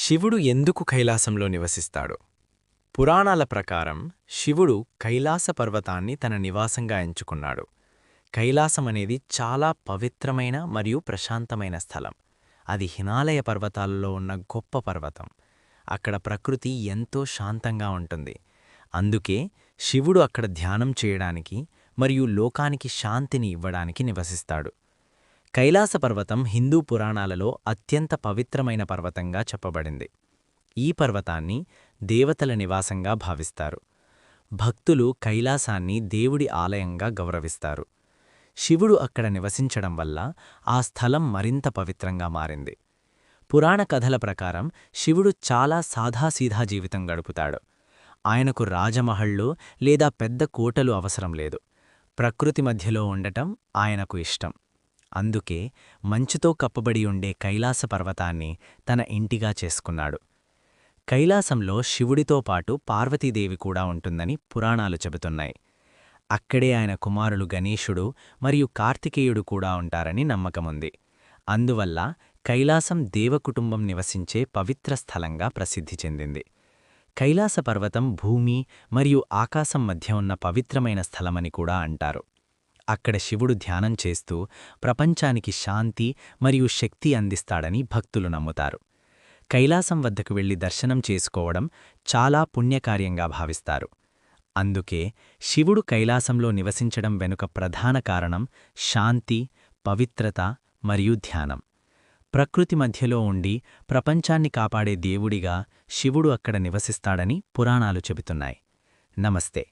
శివుడు ఎందుకు కైలాసంలో నివసిస్తాడు? పురాణాల ప్రకారం శివుడు కైలాస పర్వతాన్ని తన నివాసంగా ఎంచుకున్నాడు. కైలాసమనేది చాలా పవిత్రమైన మరియు ప్రశాంతమైన స్థలం. అది హిమాలయ పర్వతాలలో ఉన్న గొప్ప పర్వతం. అక్కడ ప్రకృతి ఎంతో శాంతంగా ఉంటుంది. అందుకే శివుడు అక్కడ ధ్యానం చేయడానికి మరియు లోకానికి శాంతిని ఇవ్వడానికి నివసిస్తాడు. కైలాస పర్వతం హిందూ పురాణాలలో అత్యంత పవిత్రమైన పర్వతంగా చెప్పబడింది. ఈ పర్వతాన్ని దేవతల నివాసంగా భావిస్తారు. భక్తులు కైలాసాన్ని దేవుడి ఆలయంగా గౌరవిస్తారు. శివుడు అక్కడ నివసించడం వల్ల ఆ స్థలం మరింత పవిత్రంగా మారింది. పురాణ కథల ప్రకారం శివుడు చాలా సాదాసీదా జీవితం గడుపుతాడు. ఆయనకు రాజమహళ్ళు లేదా పెద్ద కోటలు అవసరం లేదు. ప్రకృతి మధ్యలో ఉండటం ఆయనకు ఇష్టం. అందుకే మంచుతో కప్పబడి ఉండే కైలాస పర్వతాన్ని తన ఇంటిగా చేసుకున్నాడు. కైలాసంలో శివుడితో పాటు పార్వతీదేవి కూడా ఉంటుందని పురాణాలు చెబుతున్నాయి. అక్కడే ఆయన కుమారులు గణేశుడు మరియు కార్తికేయుడు కూడా ఉంటారని నమ్మకముంది. అందువల్ల కైలాసం దేవకుటుంబం నివసించే పవిత్ర స్థలంగా ప్రసిద్ధి చెందింది. కైలాస పర్వతం భూమి మరియు ఆకాశం మధ్య ఉన్న పవిత్రమైన స్థలమని కూడా అంటారు. అక్కడ శివుడు ధ్యానం చేస్తూ ప్రపంచానికి శాంతి మరియు శక్తి అందిస్తాడని భక్తులు నమ్ముతారు. కైలాసం వద్దకు వెళ్లి దర్శనం చేసుకోవడం చాలా పుణ్యకార్యంగా భావిస్తారు. అందుకే శివుడు కైలాసంలో నివసించడం వెనుక ప్రధాన కారణం శాంతి, పవిత్రత మరియు ధ్యానం. ప్రకృతి మధ్యలో ఉండి ప్రపంచాన్ని కాపాడే దేవుడిగా శివుడు అక్కడ నివసిస్తాడని పురాణాలు చెబుతున్నాయి. నమస్తే.